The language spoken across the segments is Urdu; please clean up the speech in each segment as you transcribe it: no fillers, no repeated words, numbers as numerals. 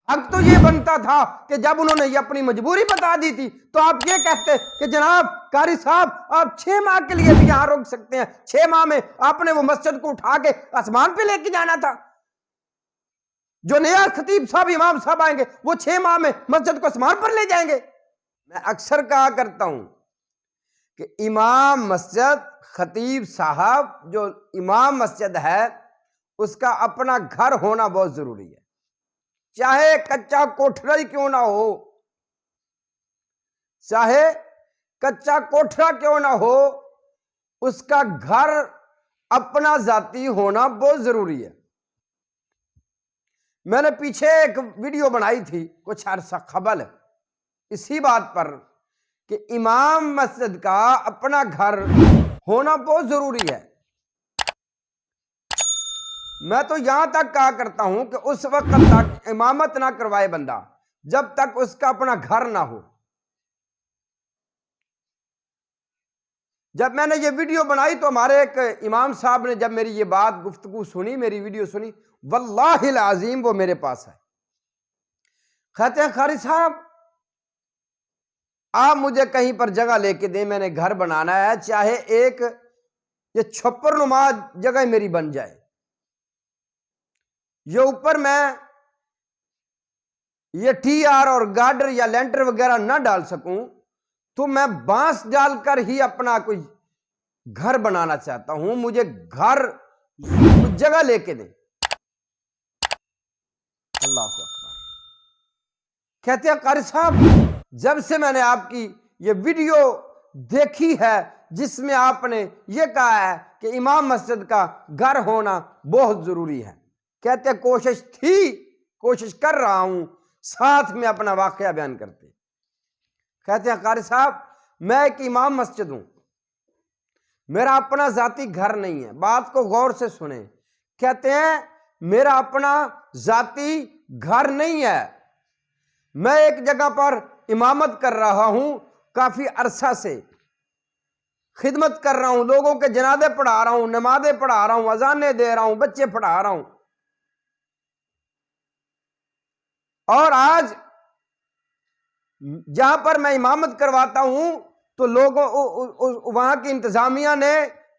حق تو یہ بنتا تھا کہ جب انہوں نے یہ اپنی مجبوری بتا دی تھی تو آپ یہ کہتے کہ جناب قاری صاحب آپ 6 ماہ کے لیے بھی یہاں روک سکتے ہیں، 6 ماہ میں آپ نے وہ مسجد کو اٹھا کے آسمان پہ لے کے جانا تھا۔ جو نیا خطیب صاحب امام صاحب آئیں گے وہ 6 ماہ میں مسجد کو آسمان پر لے جائیں گے۔ میں اکثر کہا کرتا ہوں کہ امام مسجد، خطیب صاحب جو امام مسجد ہے، اس کا اپنا گھر ہونا بہت ضروری ہے، چاہے کچا کوٹھرا ہی کیوں نہ ہو، چاہے کچا کوٹھرا کیوں نہ ہو، اس کا گھر اپنا ذاتی ہونا بہت ضروری ہے۔ میں نے پیچھے ایک ویڈیو بنائی تھی کچھ عرصہ قبل اسی بات پر کہ امام مسجد کا اپنا گھر ہونا بہت ضروری ہے۔ میں تو یہاں تک کہا کرتا ہوں کہ اس وقت تک امامت نہ کروائے بندہ جب تک اس کا اپنا گھر نہ ہو۔ جب میں نے یہ ویڈیو بنائی تو ہمارے ایک امام صاحب نے جب میری یہ بات گفتگو سنی، میری ویڈیو سنی، واللہ العظیم وہ میرے پاس ہے، کہتے ہیں قاری صاحب آپ مجھے کہیں پر جگہ لے کے دیں، میں نے گھر بنانا ہے، چاہے ایک یہ چھپر نما جگہ میری بن جائے، یہ اوپر میں یہ ٹی آر اور گارڈر یا لینٹر وغیرہ نہ ڈال سکوں تو میں بانس ڈال کر ہی اپنا کوئی گھر بنانا چاہتا ہوں، مجھے گھر جگہ لے کے دیں۔ اللہ اکبر۔ کہتے ہیں قاری صاحب جب سے میں نے آپ کی یہ ویڈیو دیکھی ہے جس میں آپ نے یہ کہا ہے کہ امام مسجد کا گھر ہونا بہت ضروری ہے، کہتے ہیں کوشش تھی، کوشش کر رہا ہوں، ساتھ میں اپنا واقعہ بیان کرتے۔ کہتے ہیں قاری صاحب میں ایک امام مسجد ہوں، میرا اپنا ذاتی گھر نہیں ہے، بات کو غور سے سنیں، کہتے ہیں میرا اپنا ذاتی گھر نہیں ہے، میں ایک جگہ پر امامت کر رہا ہوں، کافی عرصہ سے خدمت کر رہا ہوں، لوگوں کے جنازے پڑھا رہا ہوں، نمازیں پڑھا رہا ہوں، اذانیں دے رہا ہوں، بچے پڑھا رہا ہوں، اور آج جہاں پر میں امامت کرواتا ہوں تو لوگوں وہاں کی انتظامیہ نے،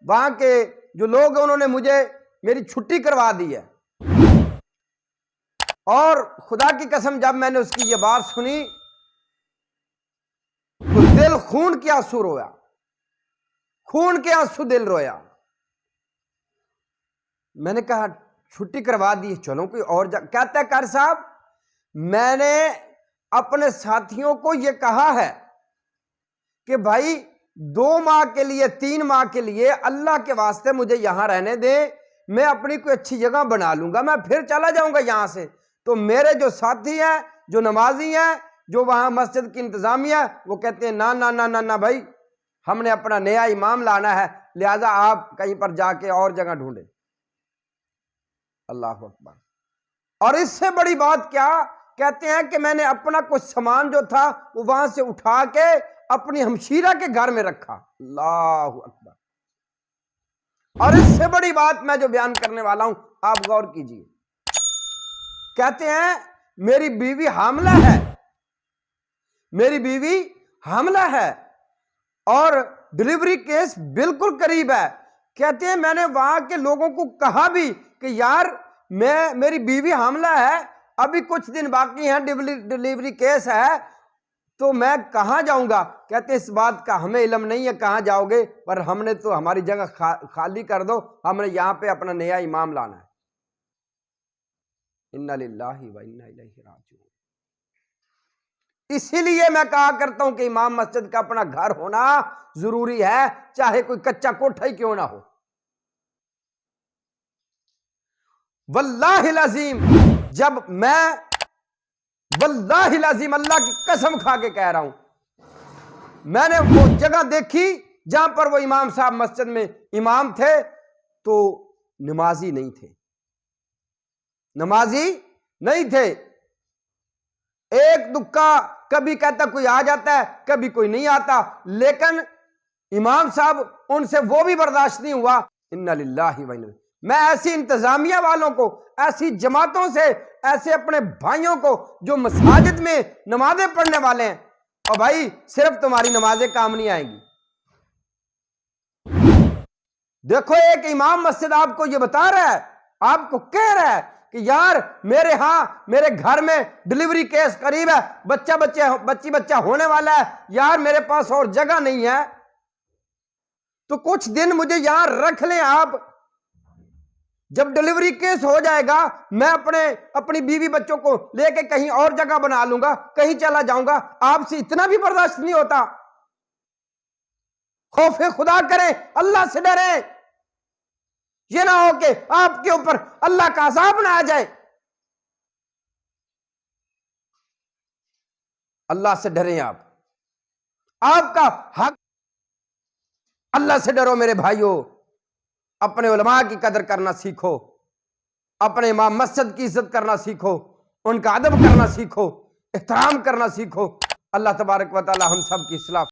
وہاں کے جو لوگ انہوں نے مجھے میری چھٹی کروا دی ہے، اور خدا کی قسم جب میں نے اس کی یہ بات سنی تو دل خون کے آنسو رویا، خون کے آنسو دل رویا۔ میں نے کہا چھٹی کروا دی، چلو کوئی اور کہتا ہے قاری صاحب میں نے اپنے ساتھیوں کو یہ کہا ہے کہ بھائی 2 ماہ کے لیے 3 ماہ کے لیے اللہ کے واسطے مجھے یہاں رہنے دیں، میں اپنی کوئی اچھی جگہ بنا لوں گا، میں پھر چلا جاؤں گا یہاں سے۔ تو میرے جو ساتھی ہیں، جو نمازی ہیں، جو وہاں مسجد کی انتظامیہ وہ کہتے ہیں نا نا نا نا نا بھائی ہم نے اپنا نیا امام لانا ہے، لہذا آپ کہیں پر جا کے اور جگہ ڈھونڈیں۔ اللہ اکبر۔ اور اس سے بڑی بات کیا کہتے ہیں کہ میں نے اپنا کچھ سامان جو تھا وہ وہاں سے اٹھا کے اپنی ہمشیرہ کے گھر میں رکھا۔ اللہ اکبر۔ اور اس سے بڑی بات میں جو بیان کرنے والا ہوں آپ غور کیجئے، کہتے ہیں میری بیوی حاملہ ہے، میری بیوی حاملہ ہے اور ڈیلیوری کیس بالکل قریب ہے۔ کہتے ہیں میں نے وہاں کے لوگوں کو کہا بھی کہ یار میری بیوی حاملہ ہے، ابھی کچھ دن باقی ہیں، ڈیلیوری کیس ہے، تو میں کہاں جاؤں گا؟ کہتے ہیں اس بات کا ہمیں علم نہیں ہے کہاں جاؤ گے، پر ہم نے تو ہماری جگہ خالی کر دو، ہم نے یہاں پہ اپنا نیا امام لانا ہے۔ انا للہ و انا الیہ راجعون۔ اسی لیے میں کہا کرتا ہوں کہ امام مسجد کا اپنا گھر ہونا ضروری ہے، چاہے کوئی کچا کوٹھا ہی کیوں نہ ہو۔ واللہ العظیم جب میں واللہ العظیم اللہ کی قسم کھا کے کہہ رہا ہوں، میں نے وہ جگہ دیکھی جہاں پر وہ امام صاحب مسجد میں امام تھے تو نمازی نہیں تھے، نمازی نہیں تھے، ایک دکا کبھی کہتا کوئی آ جاتا ہے، کبھی کوئی نہیں آتا، لیکن امام صاحب ان سے وہ بھی برداشت نہیں ہوا۔ انا للہ و انا میں ایسی انتظامیہ والوں کو، ایسی جماعتوں سے، ایسے اپنے بھائیوں کو جو مساجد میں نمازیں پڑھنے والے ہیں، اور بھائی صرف تمہاری نمازیں کام نہیں آئیں گی۔ دیکھو ایک امام مسجد آپ کو یہ بتا رہا ہے، آپ کو کہہ رہا ہے کہ یار میرے گھر میں ڈیلیوری کیس قریب ہے، بچہ ہونے والا ہے، یار میرے پاس اور جگہ نہیں ہے، تو کچھ دن مجھے یار رکھ لیں آپ، جب ڈیلیوری کیس ہو جائے گا میں اپنی بیوی بچوں کو لے کے کہیں اور جگہ بنا لوں گا، کہیں چلا جاؤں گا۔ آپ سے اتنا بھی برداشت نہیں ہوتا؟ خوف خدا کریں، اللہ سے ڈریں، یہ نہ ہو کہ آپ کے اوپر اللہ کا عذاب نہ آ جائے۔ اللہ سے ڈریں، آپ کا حق، اللہ سے ڈرو میرے بھائیوں، اپنے علماء کی قدر کرنا سیکھو، اپنے امام مسجد کی عزت کرنا سیکھو، ان کا ادب کرنا سیکھو، احترام کرنا سیکھو۔ اللہ تبارک و تعالی ہم سب کی اصلاح